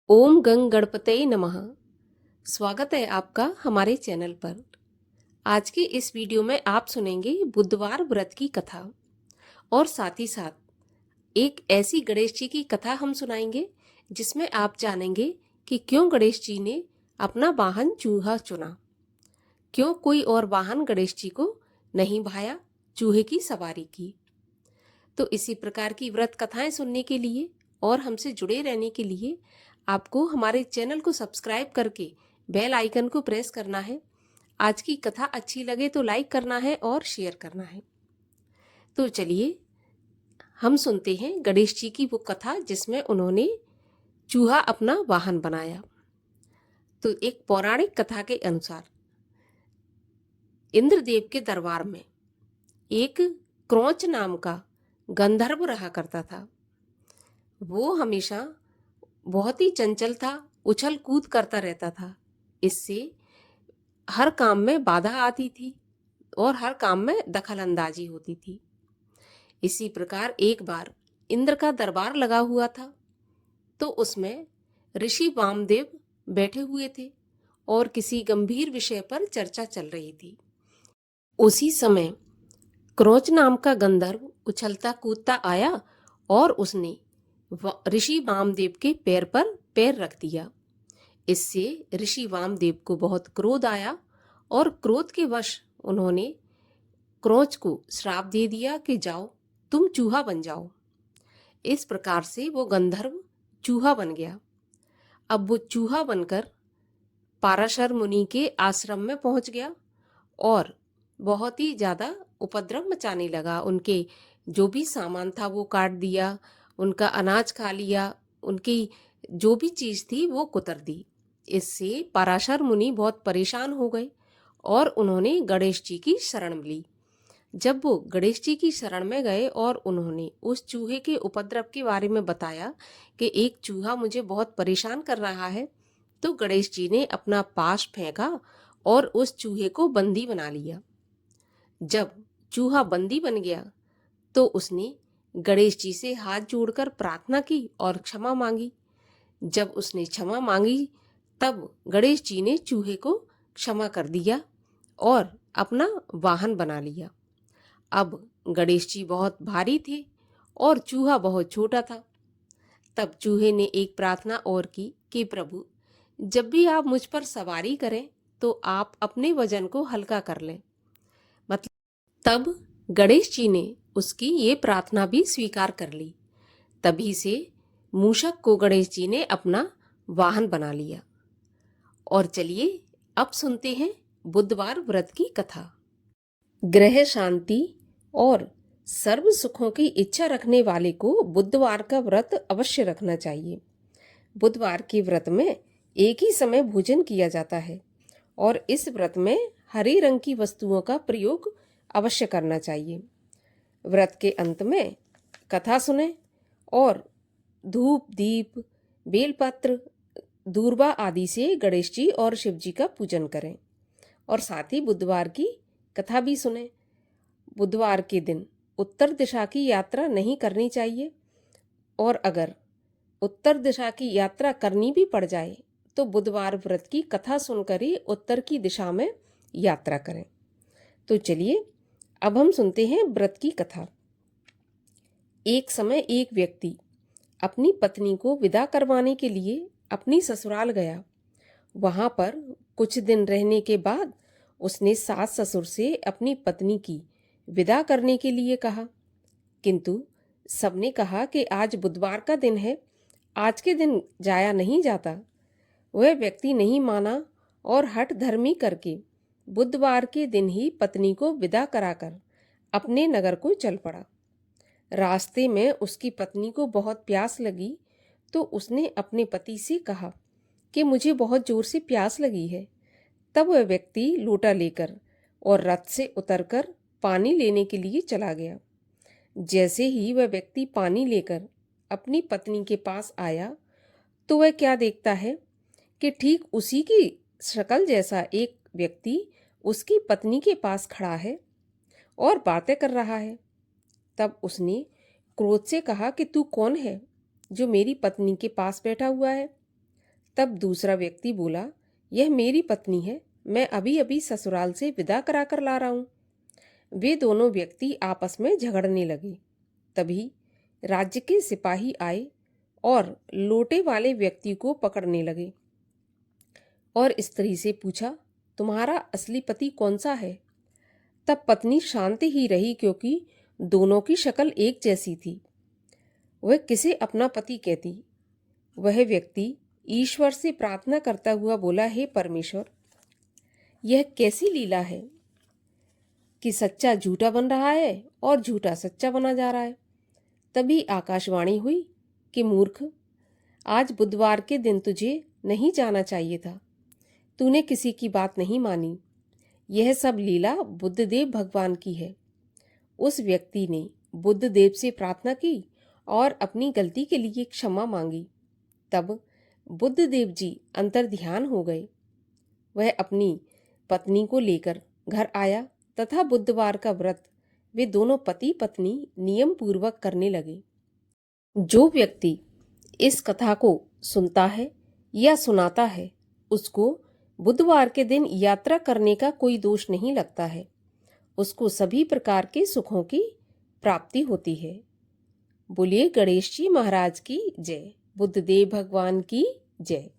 ओम गंग गणपतये नमः। स्वागत है आपका हमारे चैनल पर। आज के इस वीडियो में आप सुनेंगे बुधवार व्रत की कथा और साथ ही साथ एक ऐसी गणेश जी की कथा हम सुनाएंगे जिसमें आप जानेंगे कि क्यों गणेश जी ने अपना वाहन चूहा चुना, क्यों कोई और वाहन गणेश जी को नहीं भाया, चूहे की सवारी की। तो इसी प्रकार की व्रत कथाएं सुनने के लिए और हमसे जुड़े रहने के लिए आपको हमारे चैनल को सब्सक्राइब करके बेल आइकन को प्रेस करना है। आज की कथा अच्छी लगे तो लाइक करना है और शेयर करना है। तो चलिए हम सुनते हैं गणेश जी की वो कथा जिसमें उन्होंने चूहा अपना वाहन बनाया। तो एक पौराणिक कथा के अनुसार इंद्रदेव के दरबार में एक क्रोंच नाम का गंधर्व रहा करता था। वो हमेशा बहुत ही चंचल था, उछल कूद करता रहता था। इससे हर काम में बाधा आती थी और हर काम में दखल अंदाजी होती थी। इसी प्रकार एक बार इंद्र का दरबार लगा हुआ था, तो उसमें ऋषि वामदेव बैठे हुए थे और किसी गंभीर विषय पर चर्चा चल रही थी। उसी समय क्रोच नाम का गंधर्व उछलता कूदता आया और उसने ऋषि वामदेव के पैर पर पैर रख दिया। इससे ऋषि वामदेव को बहुत क्रोध आया और क्रोध के वश उन्होंने क्रोच को श्राप दे दिया कि जाओ तुम चूहा बन जाओ। इस प्रकार से वो गंधर्व चूहा बन गया। अब वो चूहा बनकर पाराशर मुनि के आश्रम में पहुंच गया और बहुत ही ज्यादा उपद्रव मचाने लगा। उनके जो भी सामान था वो काट दिया, उनका अनाज खा लिया, उनकी जो भी चीज थी वो कुतर दी। इससे पराशर मुनि बहुत परेशान हो गए और उन्होंने गणेश जी की शरण ली। जब वो गणेश जी की शरण में गए और उन्होंने उस चूहे के उपद्रव के बारे में बताया कि एक चूहा मुझे बहुत परेशान कर रहा है, तो गणेश जी ने अपना पाश फेंका और उस चूहे को बंदी बना लिया। जब चूहा बंदी बन गया तो उसने गणेश जी से हाथ जोड़कर प्रार्थना की और क्षमा मांगी। जब उसने क्षमा मांगी तब गणेश जी ने चूहे को क्षमा कर दिया और अपना वाहन बना लिया। अब गणेश जी बहुत भारी थे और चूहा बहुत छोटा था। तब चूहे ने एक प्रार्थना और की कि प्रभु, जब भी आप मुझ पर सवारी करें तो आप अपने वजन को हल्का कर लें। मतलब तब गणेश जी ने उसकी ये प्रार्थना भी स्वीकार कर ली। तभी से मूषक को गणेश जी ने अपना वाहन बना लिया। और चलिए अब सुनते हैं बुधवार व्रत की कथा। ग्रह शांति और सर्व सुखों की इच्छा रखने वाले को बुधवार का व्रत अवश्य रखना चाहिए। बुधवार के व्रत में एक ही समय भोजन किया जाता है और इस व्रत में हरे रंग की वस्तुओं का प्रयोग अवश्य करना चाहिए। व्रत के अंत में कथा सुने और धूप दीप बेलपत्र दूर्वा आदि से गणेश जी और शिव जी का पूजन करें और साथ ही बुधवार की कथा भी सुने। बुधवार के दिन उत्तर दिशा की यात्रा नहीं करनी चाहिए और अगर उत्तर दिशा की यात्रा करनी भी पड़ जाए तो बुधवार व्रत की कथा सुनकर ही उत्तर की दिशा में यात्रा करें। तो चलिए अब हम सुनते हैं व्रत की कथा। एक समय एक व्यक्ति अपनी पत्नी को विदा करवाने के लिए अपनी ससुराल गया। वहां पर कुछ दिन रहने के बाद उसने सास ससुर से अपनी पत्नी की विदा करने के लिए कहा, किंतु सबने कहा कि आज बुधवार का दिन है, आज के दिन जाया नहीं जाता। वह व्यक्ति नहीं माना और हठ धर्मी करके बुधवार के दिन ही पत्नी को विदा कराकर अपने नगर को चल पड़ा। रास्ते में उसकी पत्नी को बहुत प्यास लगी तो उसने अपने पति से कहा कि मुझे बहुत जोर से प्यास लगी है। तब वह व्यक्ति लोटा लेकर और रथ से उतरकर पानी लेने के लिए चला गया। जैसे ही वह व्यक्ति पानी लेकर अपनी पत्नी के पास आया तो वह क्या देखता है कि ठीक उसी की शक्ल जैसा एक व्यक्ति उसकी पत्नी के पास खड़ा है और बातें कर रहा है। तब उसने क्रोध से कहा कि तू कौन है जो मेरी पत्नी के पास बैठा हुआ है। तब दूसरा व्यक्ति बोला, यह मेरी पत्नी है, मैं अभी अभी ससुराल से विदा करा कर ला रहा हूँ। वे दोनों व्यक्ति आपस में झगड़ने लगे। तभी राज्य के सिपाही आए और लोटे वाले व्यक्ति को पकड़ने लगे और स्त्री से पूछा, तुम्हारा असली पति कौन सा है? तब पत्नी शांत ही रही, क्योंकि दोनों की शक्ल एक जैसी थी। वह किसे अपना पति कहती? वह व्यक्ति ईश्वर से प्रार्थना करता हुआ बोला, हे परमेश्वर, यह कैसी लीला है कि सच्चा झूठा बन रहा है और झूठा सच्चा बना जा रहा है। तभी आकाशवाणी हुई कि मूर्ख, आज बुधवार के दिन तुझे नहीं जाना चाहिए था, तूने किसी की बात नहीं मानी। यह सब लीला बुद्धदेव भगवान की है। उस व्यक्ति ने बुद्धदेव से प्रार्थना की और अपनी गलती के लिए क्षमा मांगी। तब बुद्धदेव जी अंतर्ध्यान हो गए। वह अपनी पत्नी को लेकर घर आया तथा बुधवार का व्रत वे दोनों पति पत्नी नियम पूर्वक करने लगे। जो व्यक्ति इस कथा को सुनता है या सुनाता है, उसको बुधवार के दिन यात्रा करने का कोई दोष नहीं लगता है। उसको सभी प्रकार के सुखों की प्राप्ति होती है। बोलिए गणेश जी महाराज की जय। बुद्धदेव भगवान की जय।